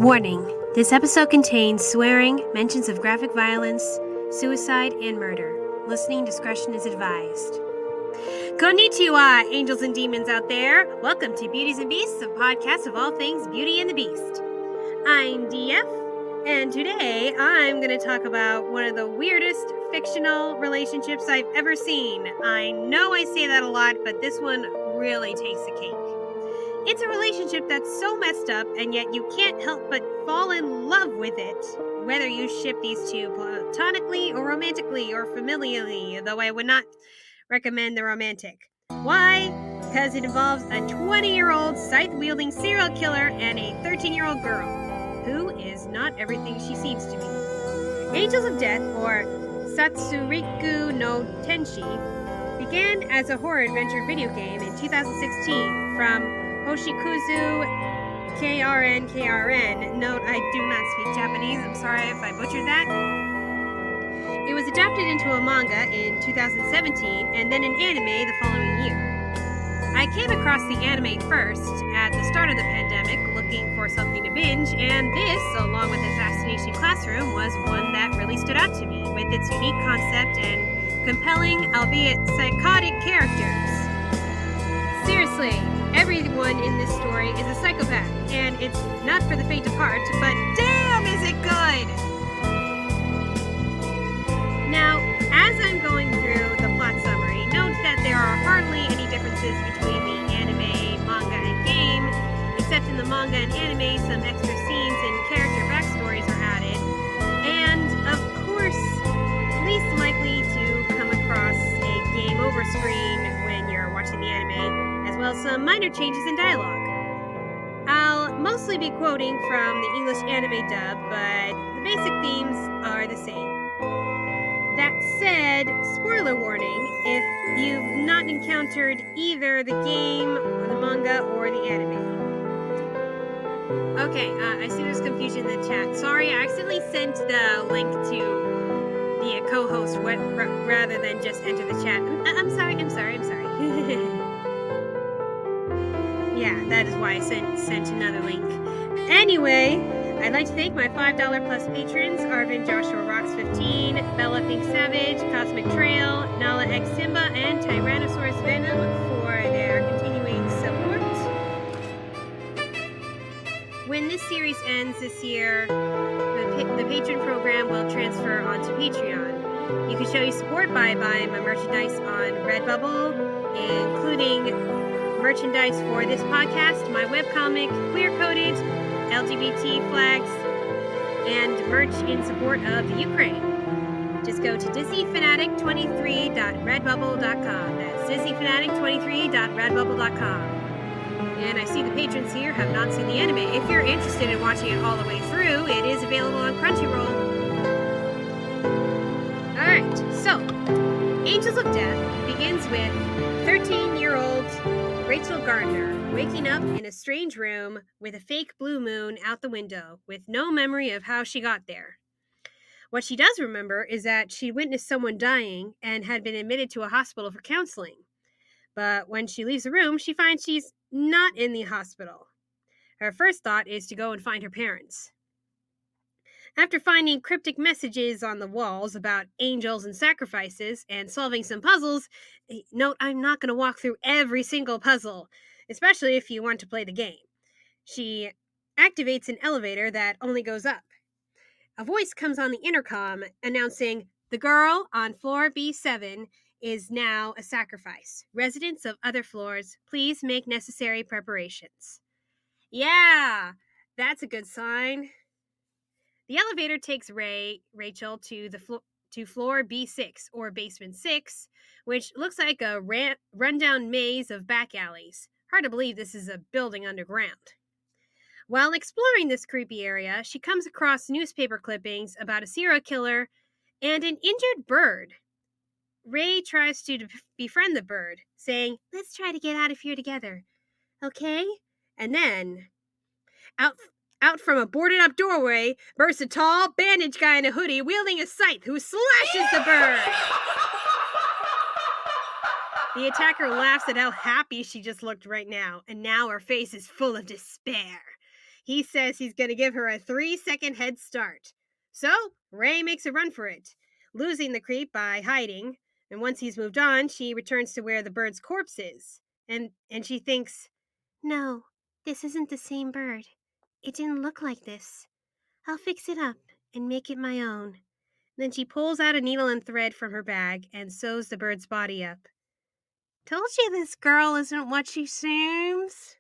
Warning, this episode contains swearing, mentions of graphic violence, suicide, and murder. Listening discretion is advised. Konnichiwa, angels and demons out there. Welcome to Beauties and Beasts, a podcast of all things Beauty and the Beast. I'm DF, and today I'm going to talk about one of the weirdest fictional relationships I've ever seen. I know I say that a lot, but this one really takes the cake. It's a relationship that's so messed up, and yet you can't help but fall in love with it. Whether you ship these two platonically or romantically or familially, though I would not recommend the romantic. Why? Because it involves a 20-year-old scythe-wielding serial killer and a 13-year-old girl, who is not everything she seems to be. Angels of Death, or Satsuriku no Tenshi, began as a horror adventure video game in 2016 from Hoshikuzu KRN. Note, I do not speak Japanese. I'm sorry if I butchered that. It was adapted into a manga in 2017 and then an anime the following year. I came across the anime first at the start of the pandemic looking for something to binge, and this, along with Assassination Classroom, was one that really stood out to me with its unique concept and compelling, albeit psychotic characters. Seriously, everyone in this story is a psychopath, and it's not for the faint of heart, but damn is it good! Now, as I'm going through the plot summary, note that there are hardly any differences between the anime, manga, and game, except in the manga and anime, some extra scenes and character backstories are added, and, of course, least likely to come across a game over screen when you're watching the anime, as well as some minor changes in dialogue. I'll mostly be quoting from the English anime dub, but the basic themes are the same. That said, spoiler warning if you've not encountered either the game, or the manga, or the anime. Okay, I see there's confusion in the chat. Sorry, I accidentally sent the link to the co-host rather than just enter the chat. I'm sorry. Yeah, that is why I sent another link. Anyway, I'd like to thank my $5 plus patrons, Arvin Joshua Rocks 15, Bella Pink Savage, Cosmic Trail, Nala X Simba, and Tyrannosaurus Venom for their continuing support. When this series ends this year, the patron program will transfer onto Patreon. You can show your support by buying my merchandise on Redbubble, including merchandise for this podcast, my webcomic, queer-coded, LGBT flags, and merch in support of the Ukraine. Just go to DisneyFanatic23.redbubble.com. That's DisneyFanatic23.redbubble.com. And I see the patrons here have not seen the anime. If you're interested in watching it all the way through, it is available on Crunchyroll. Alright, so, Angels of Death begins with 13-year-old Rachel Gardner waking up in a strange room with a fake blue moon out the window with no memory of how she got there. What she does remember is that she witnessed someone dying and had been admitted to a hospital for counseling. But when she leaves the room, she finds she's not in the hospital. Her first thought is to go and find her parents. After finding cryptic messages on the walls about angels and sacrifices and solving some puzzles, note I'm not going to walk through every single puzzle, especially if you want to play the game. She activates an elevator that only goes up. A voice comes on the intercom announcing, "The girl on floor B7 is now a sacrifice. Residents of other floors, please make necessary preparations." Yeah, that's a good sign. The elevator takes Rachel to floor B6, or basement 6, which looks like a rundown maze of back alleys. Hard to believe this is a building underground. While exploring this creepy area, she comes across newspaper clippings about a serial killer and an injured bird. Ray tries to befriend the bird, saying, "Let's try to get out of here together, okay?" And then, out from a boarded-up doorway bursts a tall, bandaged guy in a hoodie wielding a scythe who slashes the bird. The attacker laughs at how happy she just looked right now, and now her face is full of despair. He says he's going to give her a 3-second head start. So, Ray makes a run for it, losing the creep by hiding. And once he's moved on, she returns to where the bird's corpse is. And she thinks, no, this isn't the same bird. It didn't look like this. I'll fix it up and make it my own. Then she pulls out a needle and thread from her bag and sews the bird's body up. Told you this girl isn't what she seems.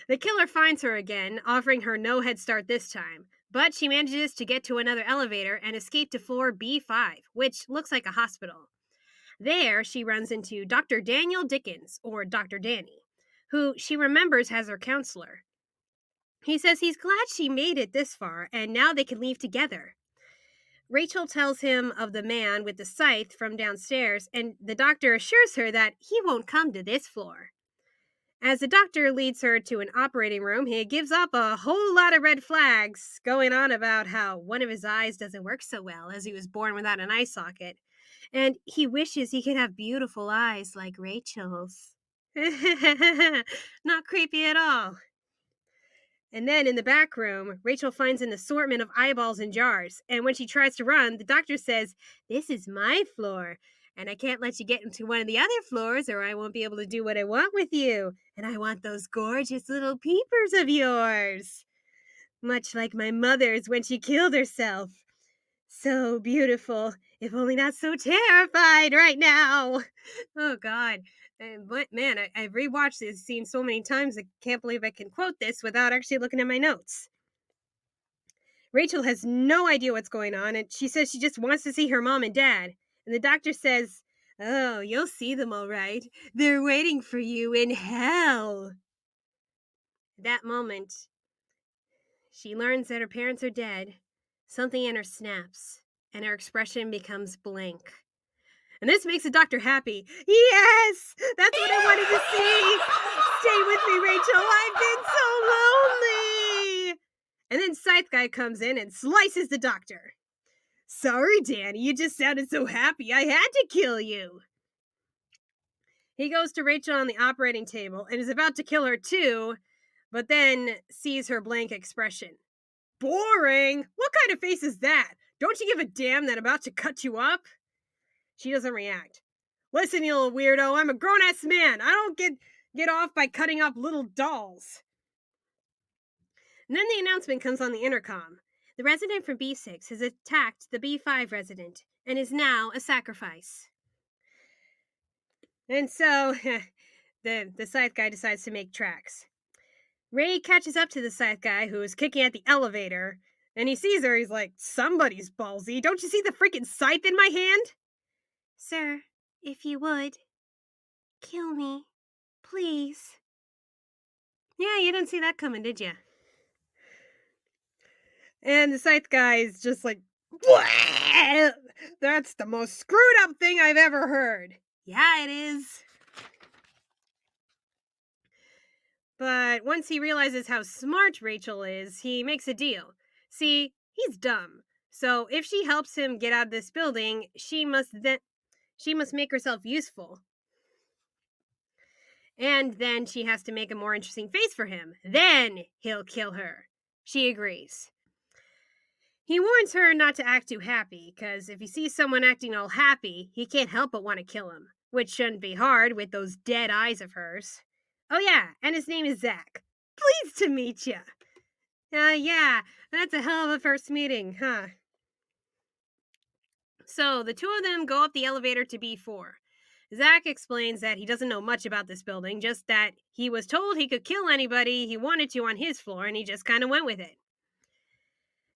The killer finds her again, offering her no head start this time, but she manages to get to another elevator and escape to floor B5, which looks like a hospital. There, she runs into Dr. Daniel Dickens, or Dr. Danny, who she remembers as her counselor. He says he's glad she made it this far, and now they can leave together. Rachel tells him of the man with the scythe from downstairs, and the doctor assures her that he won't come to this floor. As the doctor leads her to an operating room, he gives up a whole lot of red flags, going on about how one of his eyes doesn't work so well as he was born without an eye socket, and he wishes he could have beautiful eyes like Rachel's. Not creepy at all. And then in the back room, Rachel finds an assortment of eyeballs in jars. And when she tries to run, the doctor says, "This is my floor, and I can't let you get into one of the other floors or I won't be able to do what I want with you. And I want those gorgeous little peepers of yours. Much like my mother's when she killed herself. So beautiful, if only not so terrified right now." Oh, God. But man, I've rewatched this scene so many times, I can't believe I can quote this without actually looking at my notes. Rachel has no idea what's going on, and she says she just wants to see her mom and dad. And the doctor says, "Oh, you'll see them all right. They're waiting for you in hell." At that moment, she learns that her parents are dead. Something in her snaps, and her expression becomes blank. And this makes the doctor happy. Yes! That's what I wanted to see! Stay with me, Rachel! I've been so lonely! And then Scythe Guy comes in and slices the doctor. "Sorry, Danny, you just sounded so happy, I had to kill you." He goes to Rachel on the operating table and is about to kill her too, but then sees her blank expression. "Boring! What kind of face is that? Don't you give a damn that I'm about to cut you up?" She doesn't react. "Listen, you little weirdo, I'm a grown-ass man. I don't get off by cutting up little dolls." And then the announcement comes on the intercom. The resident from B6 has attacked the B5 resident and is now a sacrifice. And so, the scythe guy decides to make tracks. Ray catches up to the scythe guy, who is kicking at the elevator, and he sees her. He's like, "Somebody's ballsy. Don't you see the freaking scythe in my hand?" "Sir, if you would, kill me, please." Yeah, you didn't see that coming, did you? And the scythe guy is just like, "What? That's the most screwed up thing I've ever heard." Yeah, it is. But once he realizes how smart Rachel is, he makes a deal. See, he's dumb. So if she helps him get out of this building, she must make herself useful. And then she has to make a more interesting face for him. Then he'll kill her. She agrees. He warns her not to act too happy, because if he sees someone acting all happy, he can't help but want to kill him, which shouldn't be hard with those dead eyes of hers. Oh yeah, and his name is Zack. Pleased to meet ya. Yeah, that's a hell of a first meeting, huh? So the two of them go up the elevator to B4. Zack explains that he doesn't know much about this building, just that he was told he could kill anybody he wanted to on his floor, and he just kind of went with it.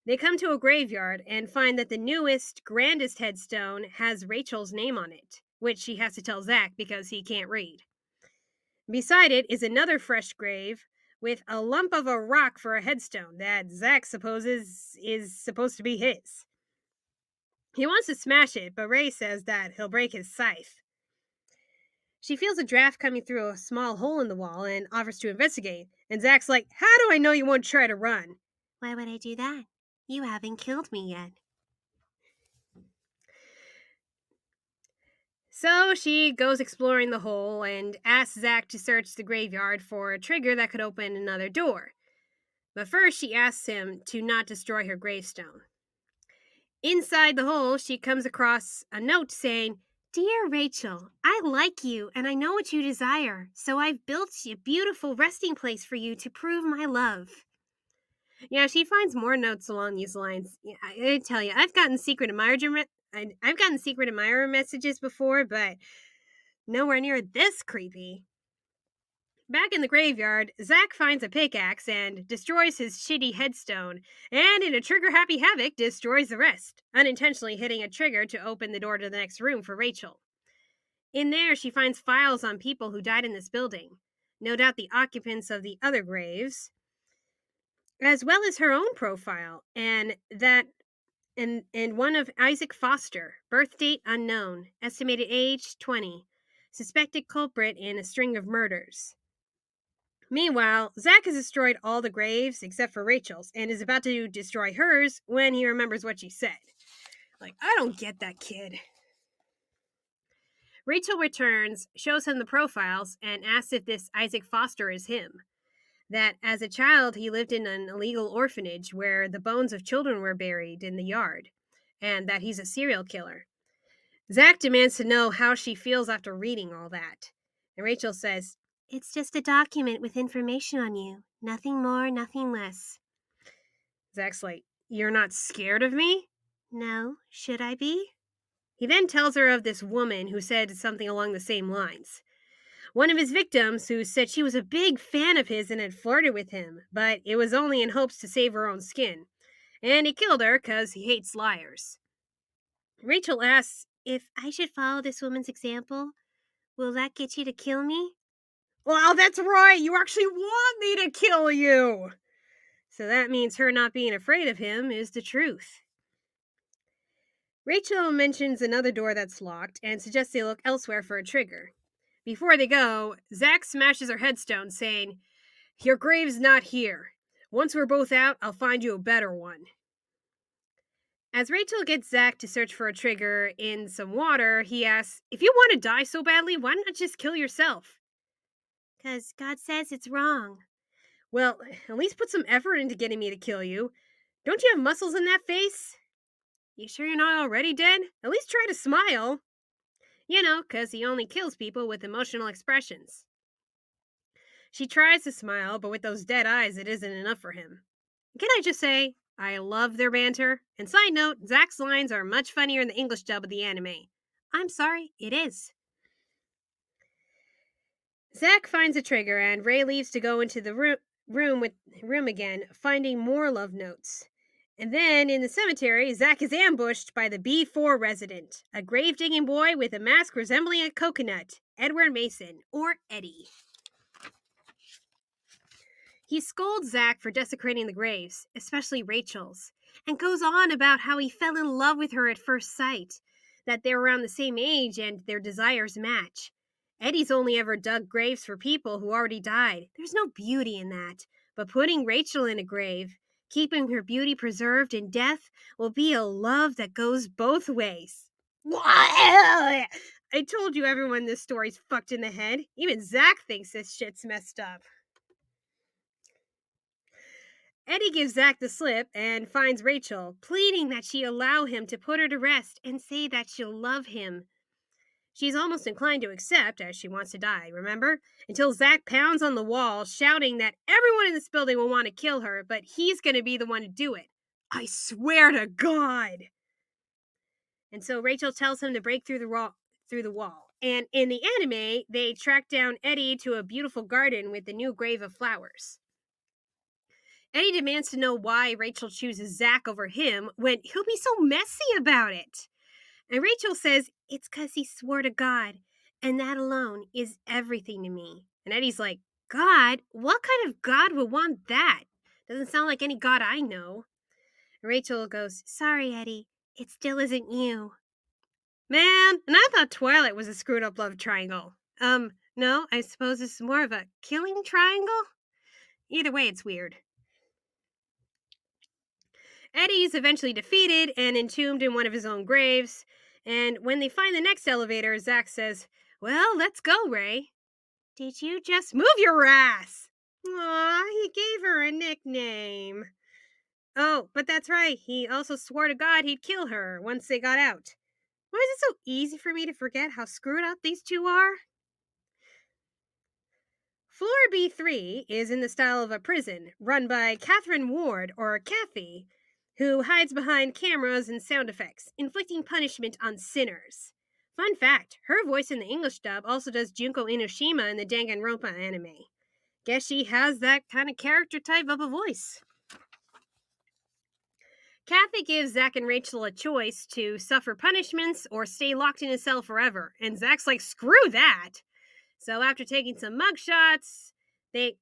They come to a graveyard and find that the newest, grandest headstone has Rachel's name on it, which she has to tell Zack because he can't read. Beside it is another fresh grave with a lump of a rock for a headstone that Zack supposes is supposed to be his. He wants to smash it, but Ray says that he'll break his scythe. She feels a draft coming through a small hole in the wall and offers to investigate, and Zack's like, "How do I know you won't try to run?" "Why would I do that? You haven't killed me yet." So she goes exploring the hole and asks Zack to search the graveyard for a trigger that could open another door. But first, she asks him to not destroy her gravestone. Inside the hole, she comes across a note saying, "Dear Rachel, I like you and I know what you desire, so I've built a beautiful resting place for you to prove my love." Yeah, she finds more notes along these lines. Yeah, I tell you, I've gotten secret admirer messages before, but nowhere near this creepy. Back in the graveyard, Zack finds a pickaxe and destroys his shitty headstone, and in a trigger-happy havoc, destroys the rest, unintentionally hitting a trigger to open the door to the next room for Rachel. In there, she finds files on people who died in this building, no doubt the occupants of the other graves, as well as her own profile, and one of Isaac Foster, birth date unknown, estimated age 20, suspected culprit in a string of murders. Meanwhile, Zack has destroyed all the graves except for Rachel's and is about to destroy hers when he remembers what she said. Like, I don't get that kid. Rachel returns, shows him the profiles, and asks if this Isaac Foster is him. That as a child, he lived in an illegal orphanage where the bones of children were buried in the yard, and that he's a serial killer. Zack demands to know how she feels after reading all that. And Rachel says, "It's just a document with information on you. Nothing more, nothing less." Zack's like, "You're not scared of me?" "No, should I be?" He then tells her of this woman who said something along the same lines. One of his victims who said she was a big fan of his and had flirted with him, but it was only in hopes to save her own skin. And he killed her because he hates liars. Rachel asks, "If I should follow this woman's example, will that get you to kill me?" "Well, that's right. You actually want me to kill you." So that means her not being afraid of him is the truth. Rachel mentions another door that's locked and suggests they look elsewhere for a trigger. Before they go, Zack smashes her headstone, saying, "Your grave's not here. Once we're both out, I'll find you a better one." As Rachel gets Zack to search for a trigger in some water, he asks, "If you want to die so badly, why not just kill yourself?" "'Cause God says it's wrong." "Well, at least put some effort into getting me to kill you. Don't you have muscles in that face? You sure you're not already dead? At least try to smile." You know, 'cause he only kills people with emotional expressions. She tries to smile, but with those dead eyes, it isn't enough for him. Can I just say, I love their banter? And side note, Zack's lines are much funnier in the English dub of the anime. I'm sorry, it is. Zack finds a trigger, and Ray leaves to go into the room again, finding more love notes. And then in the cemetery, Zack is ambushed by the B4 resident, a grave-digging boy with a mask resembling a coconut, Edward Mason, or Eddie. He scolds Zack for desecrating the graves, especially Rachel's, and goes on about how he fell in love with her at first sight, that they're around the same age and their desires match. Eddie's only ever dug graves for people who already died. There's no beauty in that. But putting Rachel in a grave, keeping her beauty preserved in death, will be a love that goes both ways. I told you everyone this story's fucked in the head. Even Zack thinks this shit's messed up. Eddie gives Zack the slip and finds Rachel, pleading that she allow him to put her to rest and say that she'll love him. She's almost inclined to accept, as she wants to die, remember? Until Zack pounds on the wall, shouting that everyone in this building will want to kill her, but he's going to be the one to do it. I swear to God! And so Rachel tells him to break through the wall. And in the anime, they track down Eddie to a beautiful garden with a new grave of flowers. Eddie demands to know why Rachel chooses Zack over him when he'll be so messy about it. And Rachel says, "It's 'cause he swore to God, and that alone is everything to me." And Eddie's like, "God? What kind of God would want that? Doesn't sound like any God I know." And Rachel goes, "Sorry, Eddie, it still isn't you." Man, and I thought Twilight was a screwed up love triangle. No, I suppose it's more of a killing triangle? Either way, it's weird. Eddie's eventually defeated and entombed in one of his own graves, And when they find the next elevator, Zack says, "Well, let's go, Ray." "Did you just move your ass?" Aw, he gave her a nickname. Oh, but that's right. He also swore to God he'd kill her once they got out. Why is it so easy for me to forget how screwed up these two are? Floor B3 is in the style of a prison run by Catherine Ward, or Kathy, who hides behind cameras and sound effects, inflicting punishment on sinners. Fun fact, her voice in the English dub also does Junko Inoshima in the Danganronpa anime. Guess she has that kind of character type of a voice. Kathy gives Zack and Rachel a choice to suffer punishments or stay locked in a cell forever, and Zack's like, screw that! So after taking some mugshots, they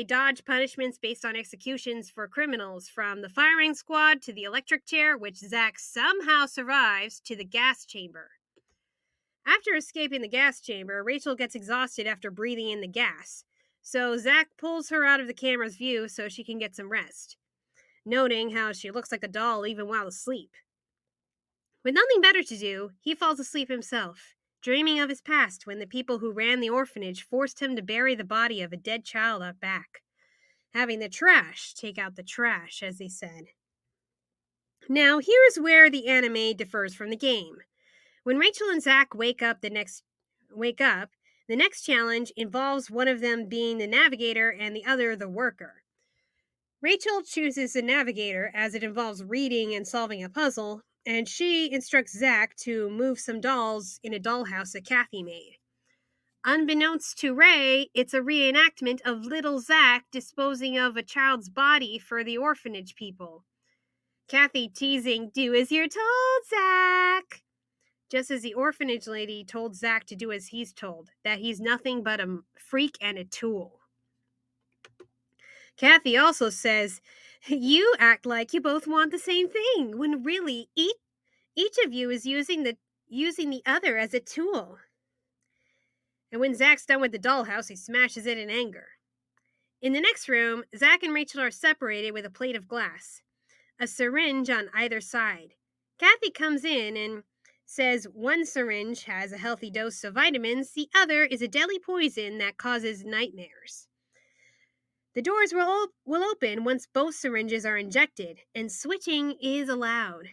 dodge punishments based on executions for criminals, from the firing squad to the electric chair, which Zack somehow survives, to the gas chamber. After escaping the gas chamber, Rachel gets exhausted after breathing in the gas, so Zack pulls her out of the camera's view so she can get some rest, noting how she looks like a doll even while asleep. With nothing better to do, he falls asleep himself, dreaming of his past when the people who ran the orphanage forced him to bury the body of a dead child out back, having the trash take out the trash, as they said. Now, here's where the anime differs from the game. When Rachel and Zack wake up, the next challenge involves one of them being the navigator and the other the worker. Rachel chooses the navigator as it involves reading and solving a puzzle, and she instructs Zack to move some dolls in a dollhouse that Kathy made. Unbeknownst to Ray, it's a reenactment of little Zack disposing of a child's body for the orphanage people. Kathy teasing, "Do as you're told, Zack!" Just as the orphanage lady told Zack to do as he's told, that he's nothing but a freak and a tool. Kathy also says, "You act like you both want the same thing, when really each of you is using the other as a tool." And when Zack's done with the dollhouse, he smashes it in anger. In the next room, Zack and Rachel are separated with a plate of glass, a syringe on either side. Kathy comes in and says one syringe has a healthy dose of vitamins, the other is a deadly poison that causes nightmares. The doors will open once both syringes are injected, and switching is allowed.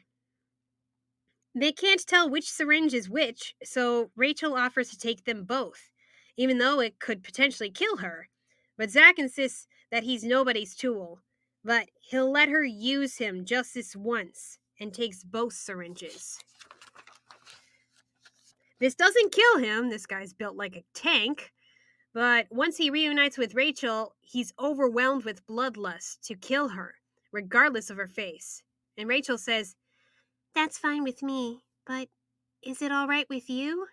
They can't tell which syringe is which, so Rachel offers to take them both, even though it could potentially kill her. But Zack insists that he's nobody's tool, but he'll let her use him just this once, and takes both syringes. This doesn't kill him, this guy's built like a tank, but once he reunites with Rachel, he's overwhelmed with bloodlust to kill her, regardless of her face. And Rachel says, "That's fine with me, but is it all right with you?"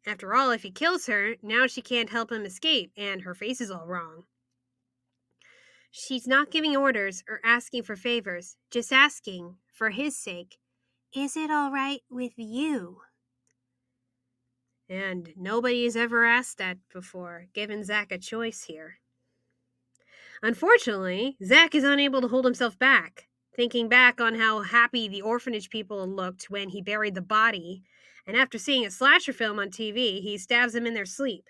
After all, if he kills her, now she can't help him escape, and her face is all wrong. She's not giving orders or asking for favors, just asking, for his sake, "Is it all right with you?" And nobody has ever asked that before, giving Zack a choice here. Unfortunately, Zack is unable to hold himself back, thinking back on how happy the orphanage people looked when he buried the body, and after seeing a slasher film on TV, he stabs them in their sleep.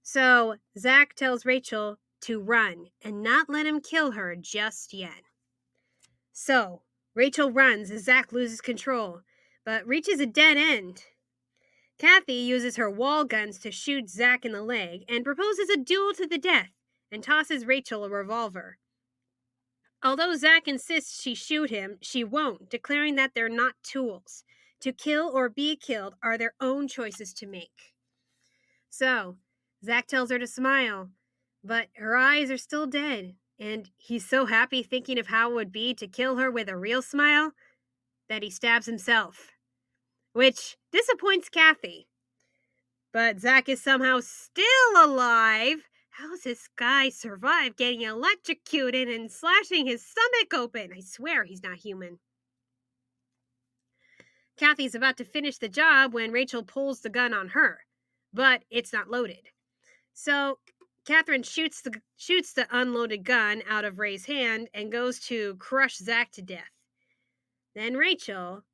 So, Zack tells Rachel to run and not let him kill her just yet. So, Rachel runs as Zack loses control, but reaches a dead end. Kathy uses her wall guns to shoot Zack in the leg and proposes a duel to the death, and tosses Rachel a revolver. Although Zack insists she shoot him, she won't, declaring that they're not tools. To kill or be killed are their own choices to make. So, Zack tells her to smile, but her eyes are still dead, and he's so happy thinking of how it would be to kill her with a real smile that he stabs himself, which disappoints Kathy. But Zack is somehow still alive. How's this guy survive getting electrocuted and slashing his stomach open? I swear he's not human. Kathy's about to finish the job when Rachel pulls the gun on her, but it's not loaded. So Catherine shoots the unloaded gun out of Ray's hand and goes to crush Zack to death. Then Rachel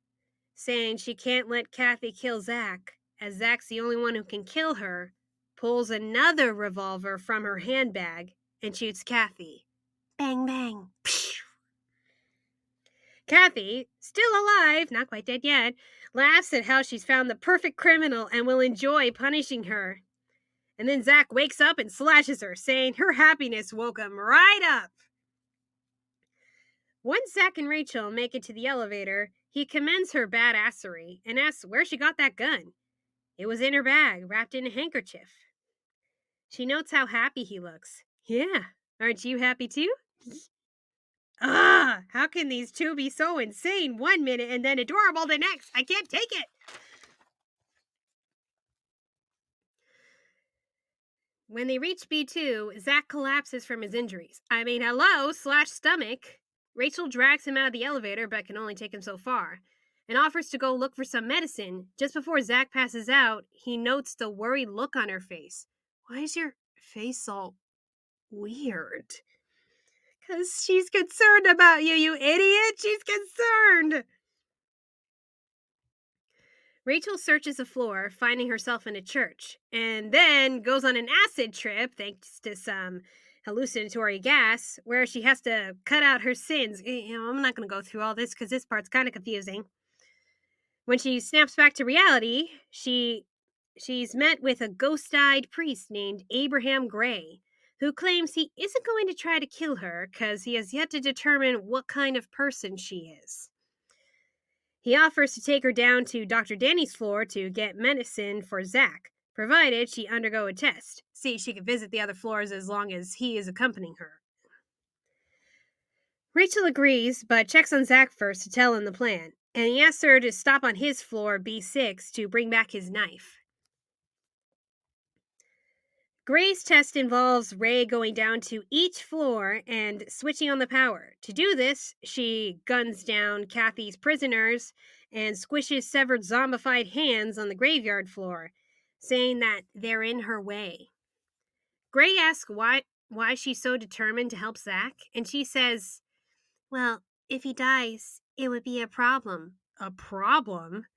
saying she can't let Kathy kill Zack, as Zack's the only one who can kill her, pulls another revolver from her handbag and shoots Kathy. Bang, bang. Kathy, still alive, not quite dead yet, laughs at how she's found the perfect criminal and will enjoy punishing her. And then Zack wakes up and slashes her, saying her happiness woke him right up. Once Zack and Rachel make it to the elevator, he commends her badassery and asks where she got that gun. It was in her bag, wrapped in a handkerchief. She notes how happy he looks. Yeah, aren't you happy too? How can these two be so insane one minute and then adorable the next? I can't take it. When they reach B2, Zack collapses from his injuries. I mean, hello, slash stomach. Rachel drags him out of the elevator, but can only take him so far, and offers to go look for some medicine. Just before Zack passes out, he notes the worried look on her face. Why is your face all weird? Because she's concerned about you, you idiot! She's concerned! Rachel searches the floor, finding herself in a church, and then goes on an acid trip, thanks to some hallucinatory gas, where she has to cut out her sins. I'm not going to go through all this because this part's kind of confusing. When she snaps back to reality, she's met with a ghost-eyed priest named Abraham Gray, who claims he isn't going to try to kill her because he has yet to determine what kind of person she is. He offers to take her down to Dr. Danny's floor to get medicine for Zack, provided she undergo a test. See, she can visit the other floors as long as he is accompanying her. Rachel agrees, but checks on Zack first to tell him the plan, and he asks her to stop on his floor, B6, to bring back his knife. Gray's test involves Ray going down to each floor and switching on the power. To do this, she guns down Kathy's prisoners and squishes severed zombified hands on the graveyard floor, saying that they're in her way. Gray asks why she's so determined to help Zack, and she says, well, if he dies, it would be a problem. A problem?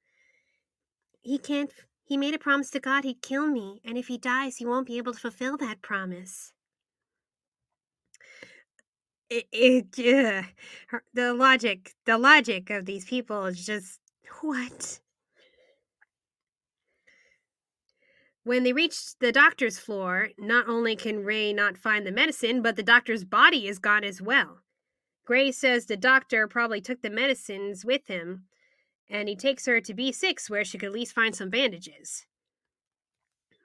He made a promise to God he'd kill me, and if he dies, he won't be able to fulfill that promise. The logic of these people is just, what? When they reach the doctor's floor, not only can Ray not find the medicine, but the doctor's body is gone as well. Gray says the doctor probably took the medicines with him, and he takes her to B6 where she could at least find some bandages.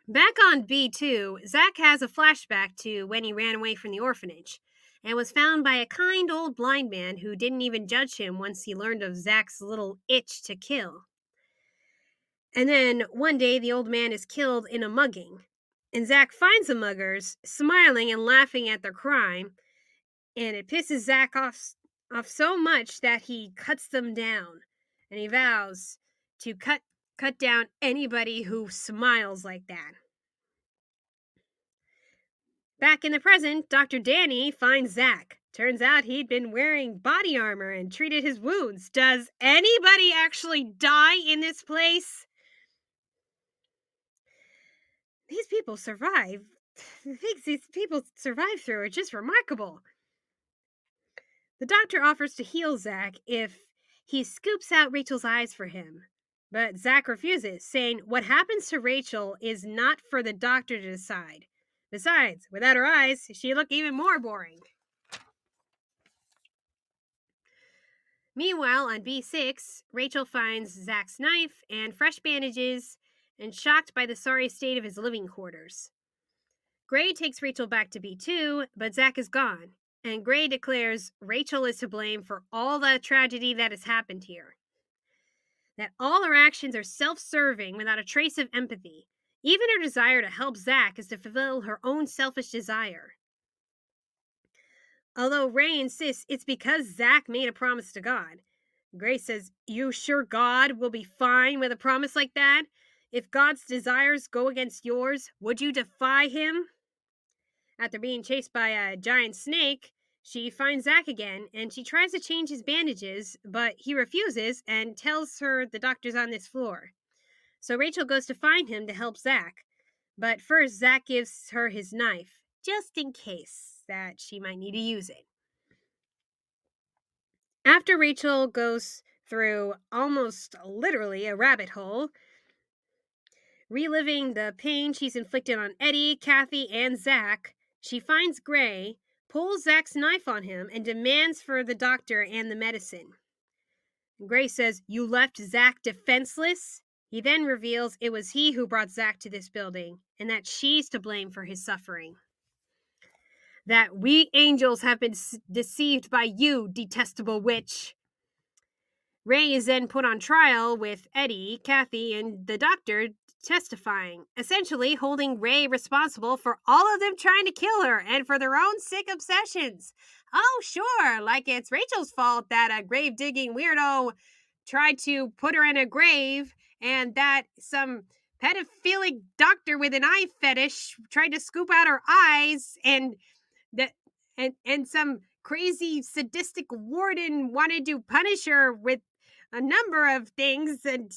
Back on B2, Zack has a flashback to when he ran away from the orphanage and was found by a kind old blind man who didn't even judge him once he learned of Zack's little itch to kill. And then one day the old man is killed in a mugging, and Zack finds the muggers smiling and laughing at their crime, and it pisses Zack off so much that he cuts them down, and he vows to cut down anybody who smiles like that. Back in the present, Dr. Danny finds Zack. Turns out he'd been wearing body armor and treated his wounds. Does anybody actually die in this place? These people survive. The things these people survive through are just remarkable. The doctor offers to heal Zack if he scoops out Rachel's eyes for him. But Zack refuses, saying what happens to Rachel is not for the doctor to decide. Besides, without her eyes, she'd look even more boring. Meanwhile, on B6, Rachel finds Zack's knife and fresh bandages, and shocked by the sorry state of his living quarters. Gray takes Rachel back to B2, but Zack is gone, and Gray declares Rachel is to blame for all the tragedy that has happened here. That all her actions are self-serving without a trace of empathy. Even her desire to help Zack is to fulfill her own selfish desire. Although Ray insists it's because Zack made a promise to God. Gray says, you sure God will be fine with a promise like that? If God's desires go against yours, would you defy him? After being chased by a giant snake, She finds Zack again, and she tries to change his bandages, but he refuses and tells her the doctor's on this floor. So Rachel goes to find him to help Zack. But first, Zack gives her his knife, just in case that she might need to use it. After Rachel goes through almost literally a rabbit hole, reliving the pain she's inflicted on Eddie, Kathy, and Zack, she finds Gray, pulls Zack's knife on him, and demands for the doctor and the medicine. Gray says, "You left Zack defenseless?" He then reveals it was he who brought Zack to this building, and that she's to blame for his suffering. That we angels have been deceived by you, detestable witch. Ray is then put on trial with Eddie, Kathy, and the doctor testifying, essentially holding Ray responsible for all of them trying to kill her and for their own sick obsessions. Oh, sure, like it's Rachel's fault that a grave-digging weirdo tried to put her in a grave and that some pedophilic doctor with an eye fetish tried to scoop out her eyes and some crazy sadistic warden wanted to punish her with a number of things, and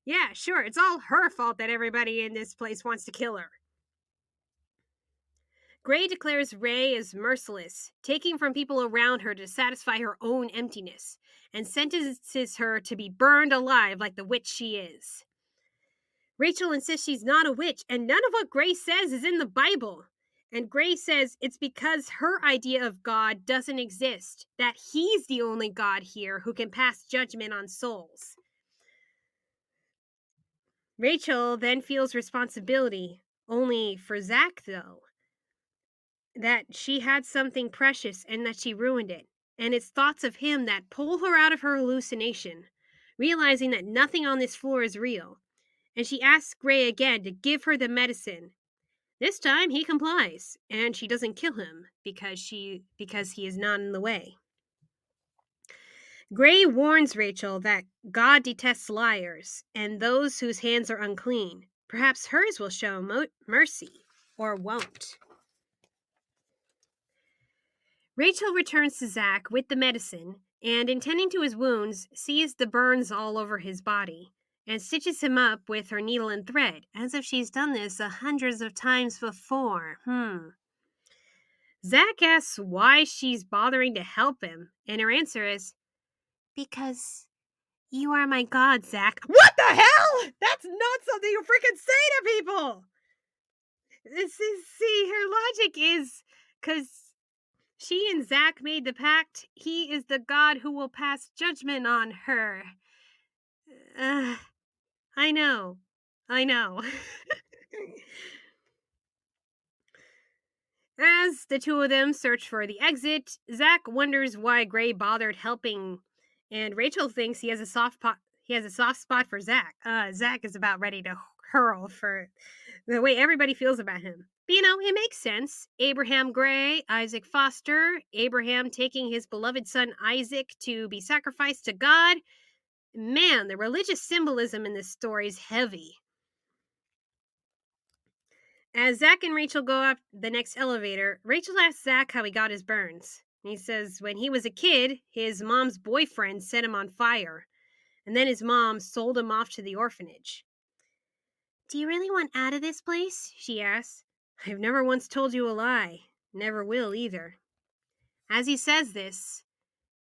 yeah, sure, it's all her fault that everybody in this place wants to kill her. Gray declares Ray is merciless, taking from people around her to satisfy her own emptiness, and sentences her to be burned alive like the witch she is. Rachel insists she's not a witch, and none of what Gray says is in the Bible. And Gray says it's because her idea of God doesn't exist, that he's the only God here who can pass judgment on souls. Rachel then feels responsibility, only for Zack, though. That she had something precious and that she ruined it. And it's thoughts of him that pull her out of her hallucination, realizing that nothing on this floor is real. And she asks Gray again to give her the medicine. This time he complies, and she doesn't kill him because he is not in the way. Gray warns Rachel that God detests liars and those whose hands are unclean. Perhaps hers will show mercy, or won't. Rachel returns to Zack with the medicine, and in tending to his wounds, sees the burns all over his body, and stitches him up with her needle and thread, as if she's done this hundreds of times before. Zack asks why she's bothering to help him, and her answer is, "Because you are my god, Zack." What the hell? That's not something you freaking say to people! See, her logic is, because she and Zack made the pact, he is the god who will pass judgment on her. I know. As the two of them search for the exit, Zack wonders why Gray bothered helping, and Rachel thinks he has a soft spot for Zack. Zack is about ready to hurl for the way everybody feels about him. But, it makes sense. Abraham Gray, Isaac Foster, Abraham taking his beloved son Isaac to be sacrificed to God. Man, the religious symbolism in this story is heavy. As Zack and Rachel go up the next elevator, Rachel asks Zack how he got his burns. He says when he was a kid, his mom's boyfriend set him on fire, and then his mom sold him off to the orphanage. "Do you really want out of this place?" she asks. "I've never once told you a lie. Never will either." As he says this,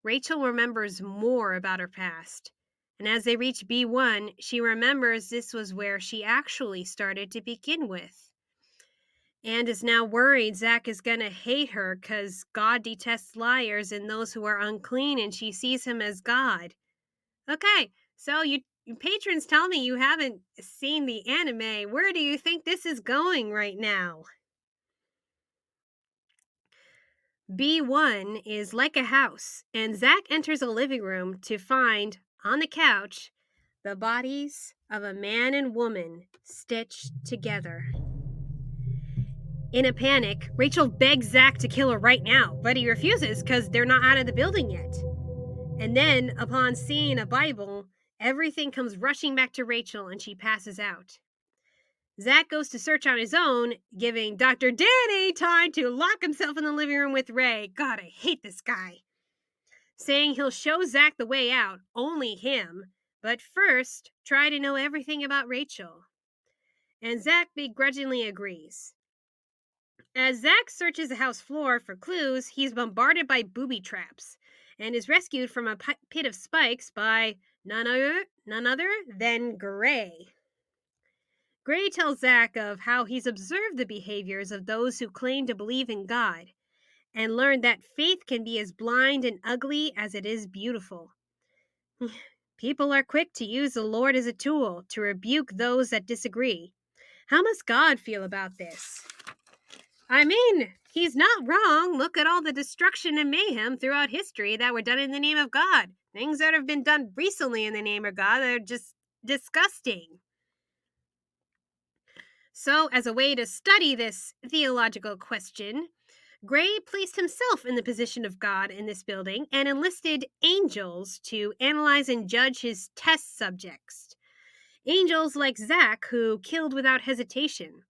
Rachel remembers more about her past. And as they reach B1, she remembers this was where she actually started to begin with. And is now worried Zack is going to hate her because God detests liars and those who are unclean, and she sees him as God. Okay, so you patrons tell me you haven't seen the anime. Where do you think this is going right now? B1 is like a house, and Zack enters a living room to find, on the couch, the bodies of a man and woman stitched together. In a panic, Rachel begs Zack to kill her right now, but he refuses because they're not out of the building yet. And then, upon seeing a Bible, everything comes rushing back to Rachel and she passes out. Zack goes to search on his own, giving Dr. Danny time to lock himself in the living room with Ray. God, I hate this guy. Saying he'll show Zack the way out, only him, but first try to know everything about Rachel. And Zack begrudgingly agrees. As Zack searches the house floor for clues, he's bombarded by booby traps and is rescued from a pit of spikes by none other than Gray. Gray tells Zack of how he's observed the behaviors of those who claim to believe in God and learned that faith can be as blind and ugly as it is beautiful. People are quick to use the Lord as a tool to rebuke those that disagree. How must God feel about this? I mean, he's not wrong. Look at all the destruction and mayhem throughout history that were done in the name of God. Things that have been done recently in the name of God that are just disgusting. So, as a way to study this theological question, Gray placed himself in the position of God in this building and enlisted angels to analyze and judge his test subjects. Angels like Zack, who killed without hesitation.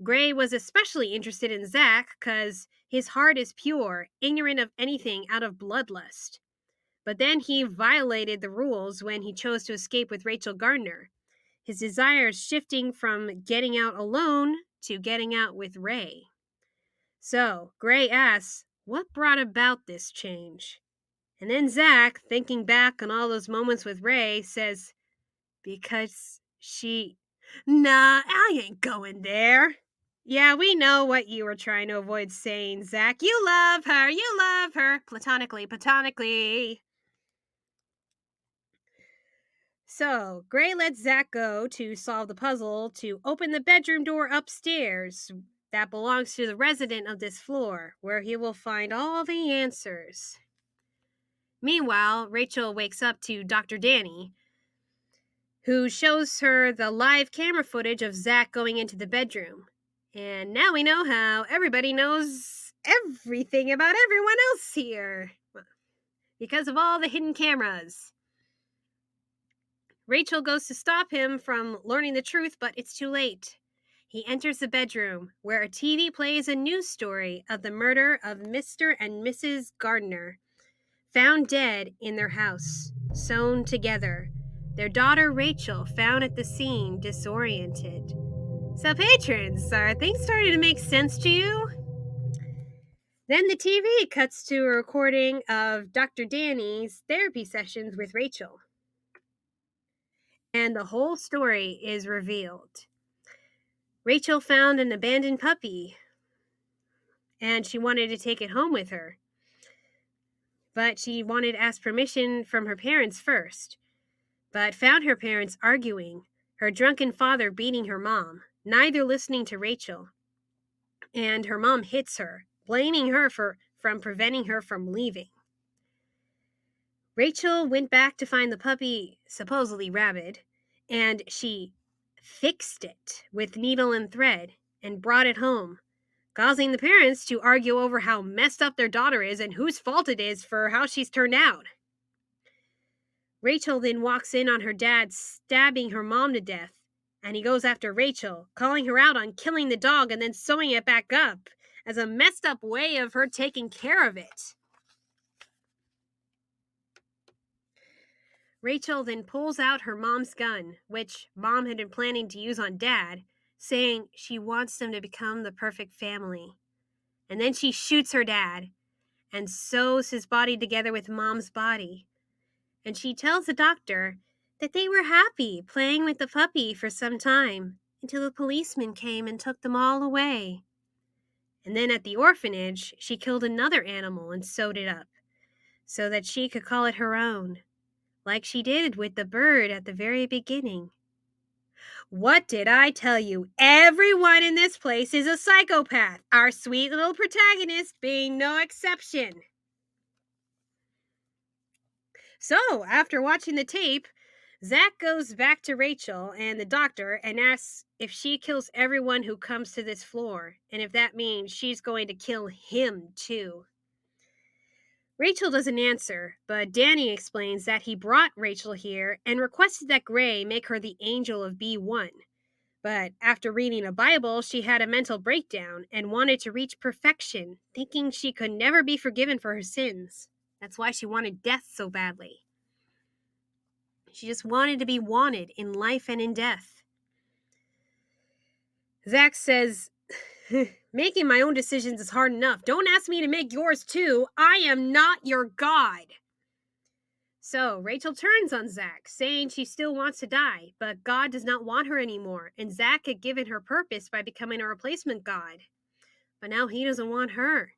Gray was especially interested in Zack because his heart is pure, ignorant of anything out of bloodlust. But then he violated the rules when he chose to escape with Rachel Gardner, his desires shifting from getting out alone to getting out with Ray. So, Gray asks, what brought about this change? And then Zack, thinking back on all those moments with Ray, says, because she... Nah, I ain't going there. Yeah, we know what you were trying to avoid saying, Zack. You love her. Platonically. So, Gray lets Zack go to solve the puzzle to open the bedroom door upstairs that belongs to the resident of this floor, where he will find all the answers. Meanwhile, Rachel wakes up to Dr. Danny, who shows her the live camera footage of Zack going into the bedroom. And now we know how everybody knows everything about everyone else here, because of all the hidden cameras. Rachel goes to stop him from learning the truth, but it's too late. He enters the bedroom, where a TV plays a news story of the murder of Mr. and Mrs. Gardner, found dead in their house, sewn together. Their daughter Rachel found at the scene disoriented. So patrons, are things starting to make sense to you? Then the TV cuts to a recording of Dr. Danny's therapy sessions with Rachel. And the whole story is revealed. Rachel found an abandoned puppy, and she wanted to take it home with her. But she wanted to ask permission from her parents first, but found her parents arguing, her drunken father beating her mom, neither listening to Rachel. And her mom hits her, blaming her from preventing her from leaving. Rachel went back to find the puppy, supposedly rabid, and she fixed it with needle and thread and brought it home, causing the parents to argue over how messed up their daughter is and whose fault it is for how she's turned out. Rachel then walks in on her dad stabbing her mom to death, and he goes after Rachel, calling her out on killing the dog and then sewing it back up as a messed up way of her taking care of it. Rachel then pulls out her mom's gun, which Mom had been planning to use on Dad, saying she wants them to become the perfect family. And then she shoots her dad and sews his body together with Mom's body. And she tells the doctor that they were happy playing with the puppy for some time until the policeman came and took them all away. And then at the orphanage, she killed another animal and sewed it up so that she could call it her own, like she did with the bird at the very beginning. What did I tell you? Everyone in this place is a psychopath, our sweet little protagonist being no exception. So, after watching the tape, Zack goes back to Rachel and the doctor and asks if she kills everyone who comes to this floor, and if that means she's going to kill him too. Rachel doesn't answer, but Danny explains that he brought Rachel here and requested that Gray make her the angel of B1, But after reading a Bible, she had a mental breakdown and wanted to reach perfection, thinking she could never be forgiven for her sins. That's why she wanted death so badly. She just wanted to be wanted in life and in death. Zack says, making my own decisions is hard enough. Don't ask me to make yours too. I am not your God. So Rachel turns on Zack, saying she still wants to die, but God does not want her anymore, and Zack had given her purpose by becoming a replacement God. But now he doesn't want her.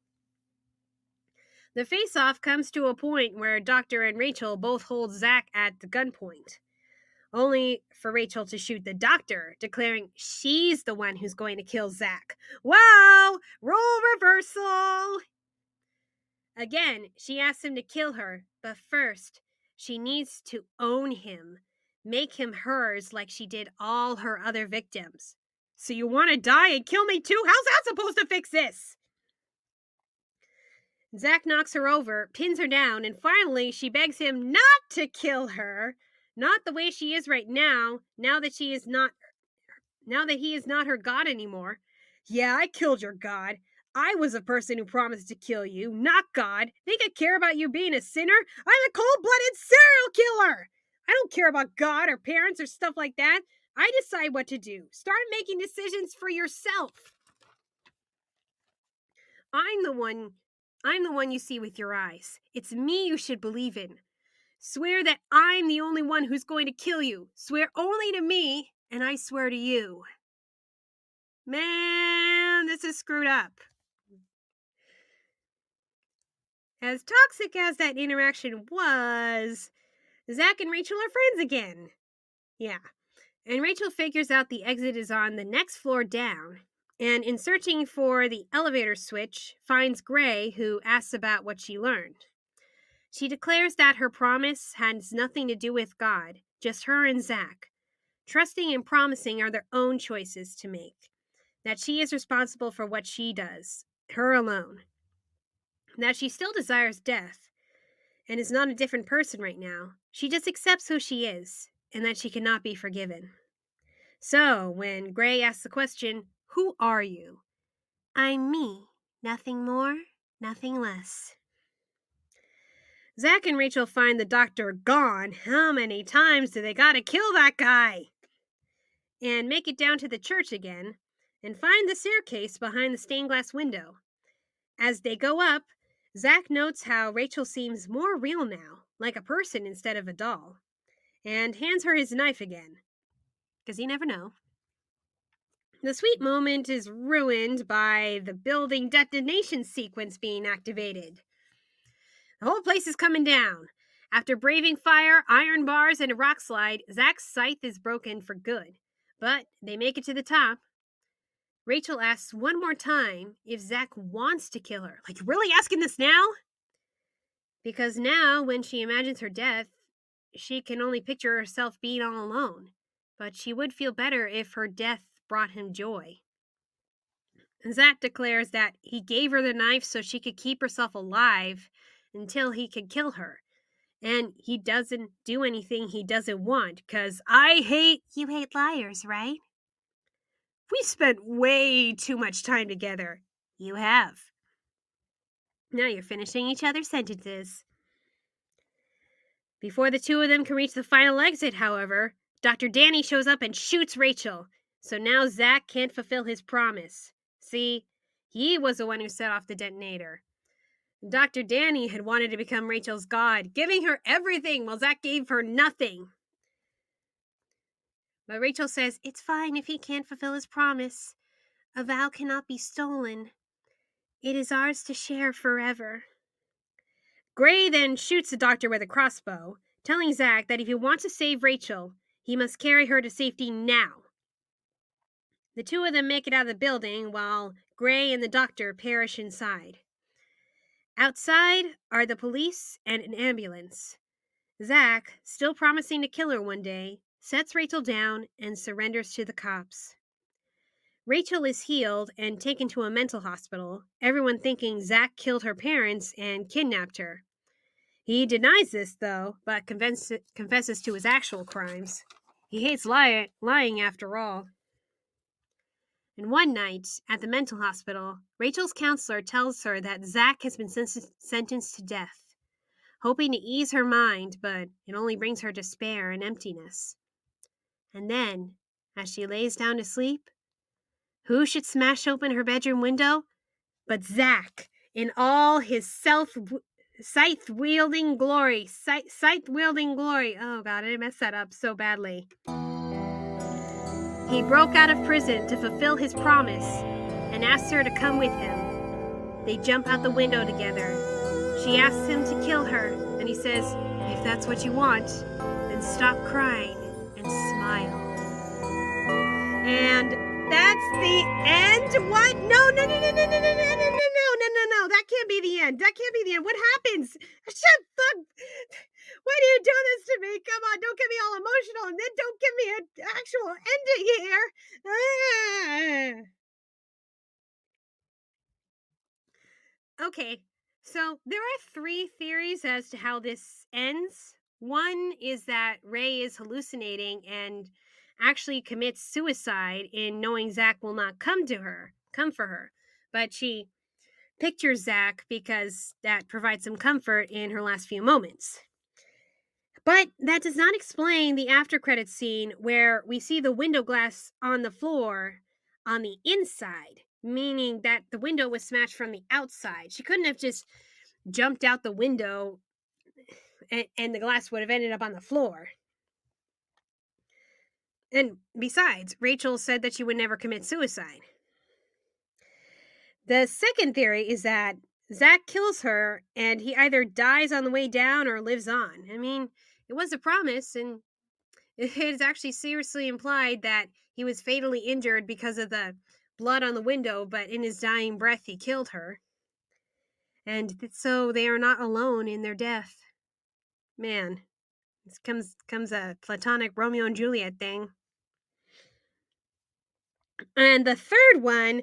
The face-off comes to a point where Doctor and Rachel both hold Zack at the gunpoint, only for Rachel to shoot the Doctor, declaring she's the one who's going to kill Zack. Wow! Role reversal! Again, she asks him to kill her, but first, she needs to own him, make him hers like she did all her other victims. So you want to die and kill me too? How's that supposed to fix this? Zack knocks her over, pins her down, and finally she begs him not to kill her. Not the way she is right now, now that he is not her God anymore. Yeah, I killed your God. I was a person who promised to kill you, not God. Think I care about you being a sinner? I'm a cold-blooded serial killer! I don't care about God or parents or stuff like that. I decide what to do. Start making decisions for yourself. I'm the one you see with your eyes. It's me you should believe in. Swear that I'm the only one who's going to kill you. Swear only to me, and I swear to you. Man, this is screwed up. As toxic as that interaction was, Zack and Rachel are friends again. Yeah. And Rachel figures out the exit is on the next floor down, and in searching for the elevator switch, finds Gray, who asks about what she learned. She declares that her promise has nothing to do with God, just her and Zack. Trusting and promising are their own choices to make. That she is responsible for what she does, her alone. That she still desires death, and is not a different person right now. She just accepts who she is, and that she cannot be forgiven. So, when Gray asks the question, "Who are you?" I'm me. Nothing more, nothing less. Zack and Rachel find the Doctor gone. How many times do they gotta kill that guy? And make it down to the church again, and find the staircase behind the stained glass window. As they go up, Zack notes how Rachel seems more real now, like a person instead of a doll, and hands her his knife again, because you never know. The sweet moment is ruined by the building detonation sequence being activated. The whole place is coming down. After braving fire, iron bars, and a rock slide, Zack's scythe is broken for good. But they make it to the top. Rachel asks one more time if Zack wants to kill her. Like, really asking this now? Because now, when she imagines her death, she can only picture herself being all alone. But she would feel better if her death brought him joy. Zack declares that he gave her the knife so she could keep herself alive until he could kill her. And he doesn't do anything he doesn't want, because you hate liars, right? We spent way too much time together. You have. Now you're finishing each other's sentences. Before the two of them can reach the final exit, however, Dr. Danny shows up and shoots Rachel. So now Zack can't fulfill his promise. See, he was the one who set off the detonator. Dr. Danny had wanted to become Rachel's god, giving her everything while Zack gave her nothing. But Rachel says, it's fine if he can't fulfill his promise. A vow cannot be stolen. It is ours to share forever. Gray then shoots the doctor with a crossbow, telling Zack that if he wants to save Rachel, he must carry her to safety now. The two of them make it out of the building while Gray and the doctor perish inside. Outside are the police and an ambulance. Zack, still promising to kill her one day, sets Rachel down and surrenders to the cops. Rachel is healed and taken to a mental hospital, everyone thinking Zack killed her parents and kidnapped her. He denies this, though, but confesses to his actual crimes. He hates lying after all. And one night, at the mental hospital, Rachel's counselor tells her that Zack has been sentenced to death, hoping to ease her mind, but it only brings her despair and emptiness. And then, as she lays down to sleep, who should smash open her bedroom window but Zack in all his scythe-wielding glory. Scythe-wielding glory. Oh God, I messed that up so badly. He broke out of prison to fulfill his promise and asked her to come with him. They jump out the window together. She asks him to kill her, and he says, "If that's what you want, then stop crying and smile." And that's the end. What? No. That can't be the end. That can't be the end. What happens? Shut the... Why do you do this to me? Come on, don't get me all emotional, and then don't give me an actual ending here. Okay, so there are 3 theories as to how this ends. One is that Ray is hallucinating and actually commits suicide in knowing Zack will not come for her. But she pictures Zack because that provides some comfort in her last few moments. But that does not explain the after credits scene where we see the window glass on the floor on the inside, meaning that the window was smashed from the outside. She couldn't have just jumped out the window and the glass would have ended up on the floor. And besides, Rachel said that she would never commit suicide. The second theory is that Zack kills her and he either dies on the way down or lives on. I mean, it was a promise, and it is actually seriously implied that he was fatally injured because of the blood on the window, but in his dying breath, he killed her. And so they are not alone in their death. Man, this comes a platonic Romeo and Juliet thing. And the third one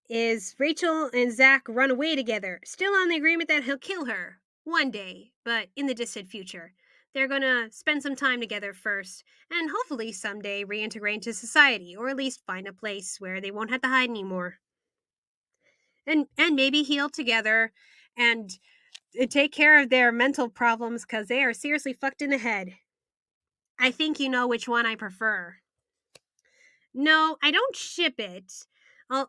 is Rachel and Zack run away together, still on the agreement that he'll kill her one day, but in the distant future. They're going to spend some time together first, and hopefully someday reintegrate into society, or at least find a place where they won't have to hide anymore. And maybe heal together and take care of their mental problems, because they are seriously fucked in the head. I think you know which one I prefer. No, I don't ship it.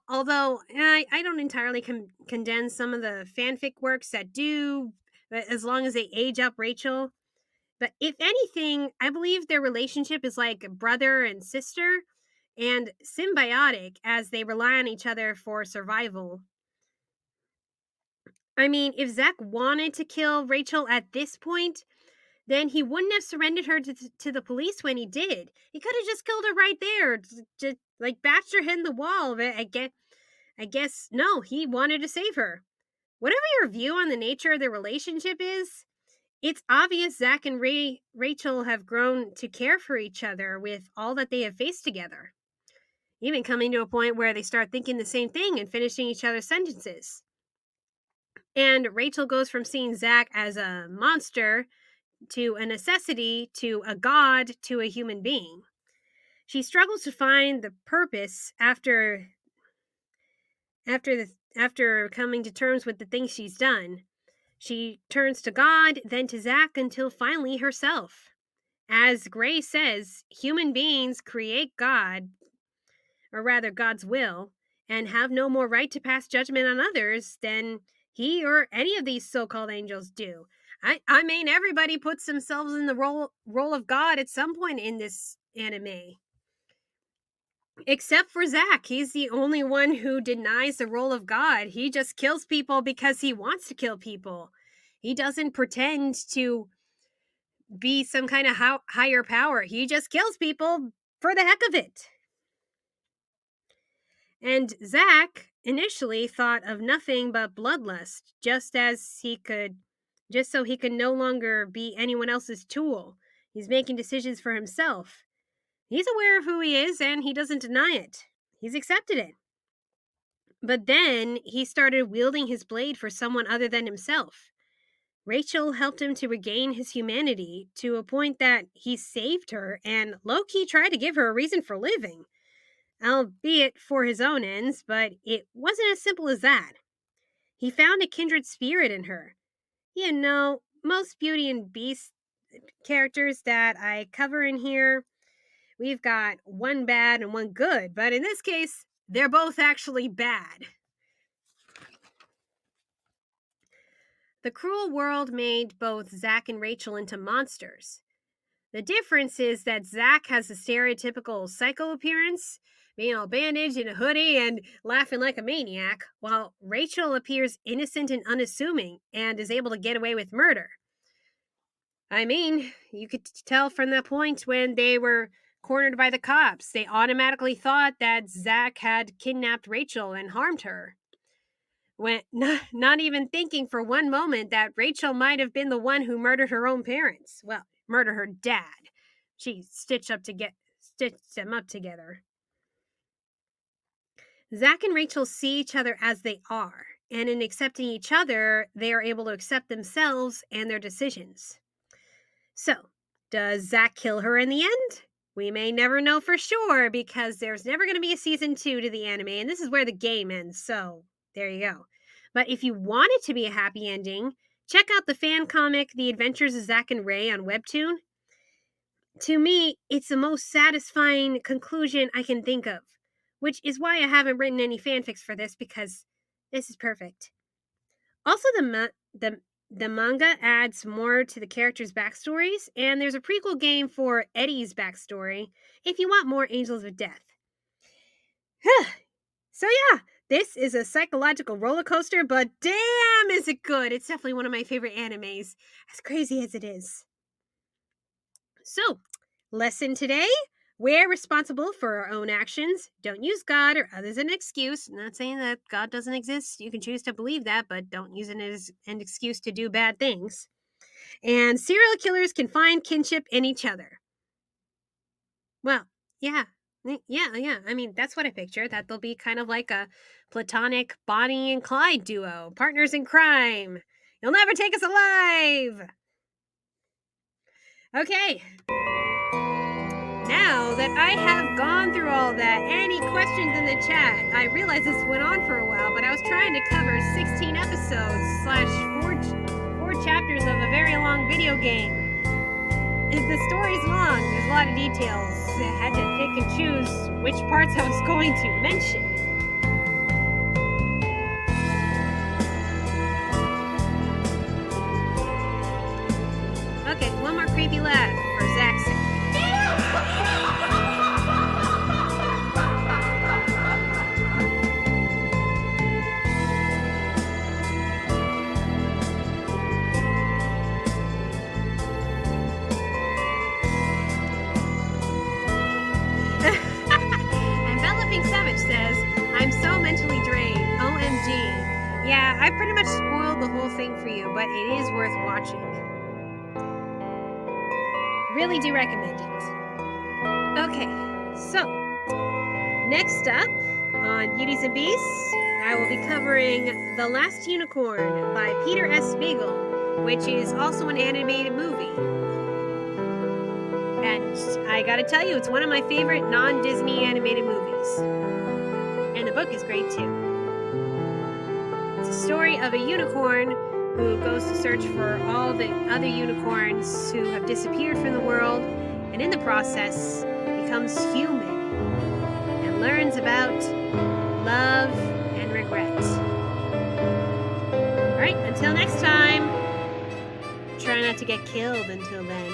Although I don't entirely condemn some of the fanfic works that do, as long as they age up Rachel. But if anything, I believe their relationship is like brother and sister, and symbiotic, as they rely on each other for survival. I mean, if Zack wanted to kill Rachel at this point, then he wouldn't have surrendered her to the police when he did. He could have just killed her right there, just like bashed her head in the wall. But I guess no, he wanted to save her. Whatever your view on the nature of their relationship is, it's obvious Zack and Rachel have grown to care for each other with all that they have faced together, even coming to a point where they start thinking the same thing and finishing each other's sentences. And Rachel goes from seeing Zack as a monster to a necessity to a god to a human being. She struggles to find the purpose after coming to terms with the things she's done. She turns to God, then to Zack, until finally herself. As Gray says, human beings create God, or rather God's will, and have no more right to pass judgment on others than he or any of these so-called angels do. I mean, everybody puts themselves in the role of God at some point in this anime. Except for Zack. He's the only one who denies the role of God. He just kills people because he wants to kill people. He doesn't pretend to be some kind of higher power. He just kills people for the heck of it. And Zack initially thought of nothing but bloodlust, just so he could no longer be anyone else's tool. He's making decisions for himself. He's aware of who he is, and he doesn't deny it. He's accepted it. But then he started wielding his blade for someone other than himself. Rachel helped him to regain his humanity to a point that he saved her and low-key tried to give her a reason for living. albeit for his own ends, but it wasn't as simple as that. He found a kindred spirit in her. You know, most Beauty and Beast characters that I cover in here, we've got one bad and one good, but in this case, they're both actually bad. The cruel world made both Zack and Rachel into monsters. The difference is that Zack has a stereotypical psycho appearance, being all bandaged in a hoodie and laughing like a maniac, while Rachel appears innocent and unassuming and is able to get away with murder. I mean, you could tell from that point when they were cornered by the cops. They automatically thought that Zack had kidnapped Rachel and harmed her. When not even thinking for one moment that Rachel might have been the one who murdered her own parents. Well, murder her dad. She stitched them up together. Zack and Rachel see each other as they are, and in accepting each other, they are able to accept themselves and their decisions. So, does Zack kill her in the end? We may never know for sure because there's never going to be a season 2 to the anime, and this is where the game ends, so there you go. But if you want it to be a happy ending, check out the fan comic The Adventures of Zack and Ray on Webtoon. To me, it's the most satisfying conclusion I can think of, which is why I haven't written any fanfics for this, because this is perfect. Also, the manga adds more to the characters' backstories, and there's a prequel game for Eddie's backstory if you want more Angels of Death. So yeah, this is a psychological roller coaster, but damn is it good. It's definitely one of my favorite animes, as crazy as it is. So, lesson today: we're responsible for our own actions. Don't use God or others as an excuse. I'm not saying that God doesn't exist. You can choose to believe that, but don't use it as an excuse to do bad things. And serial killers can find kinship in each other. Well, yeah. I mean, that's what I picture. That they'll be kind of like a platonic Bonnie and Clyde duo, partners in crime. You'll never take us alive. Okay. Now that I have gone through all that, any questions in the chat? I realize this went on for a while, but I was trying to cover 16 episodes / 4 chapters of a very long video game. The story's long. There's a lot of details. I had to pick and choose which parts I was going to mention. Okay, one more creepy laugh for Zack's sake. Says, I'm so mentally drained. OMG. Yeah, I pretty much spoiled the whole thing for you, but it is worth watching. Really do recommend it. Okay, so next up on Beauties and Beasts, I will be covering The Last Unicorn by Peter S. Beagle, which is also an animated movie. And I gotta tell you, it's one of my favorite non-Disney animated movies. And the book is great too. It's a story of a unicorn who goes to search for all the other unicorns who have disappeared from the world, and in the process becomes human and learns about love and regret. Alright, until next time, try not to get killed until then.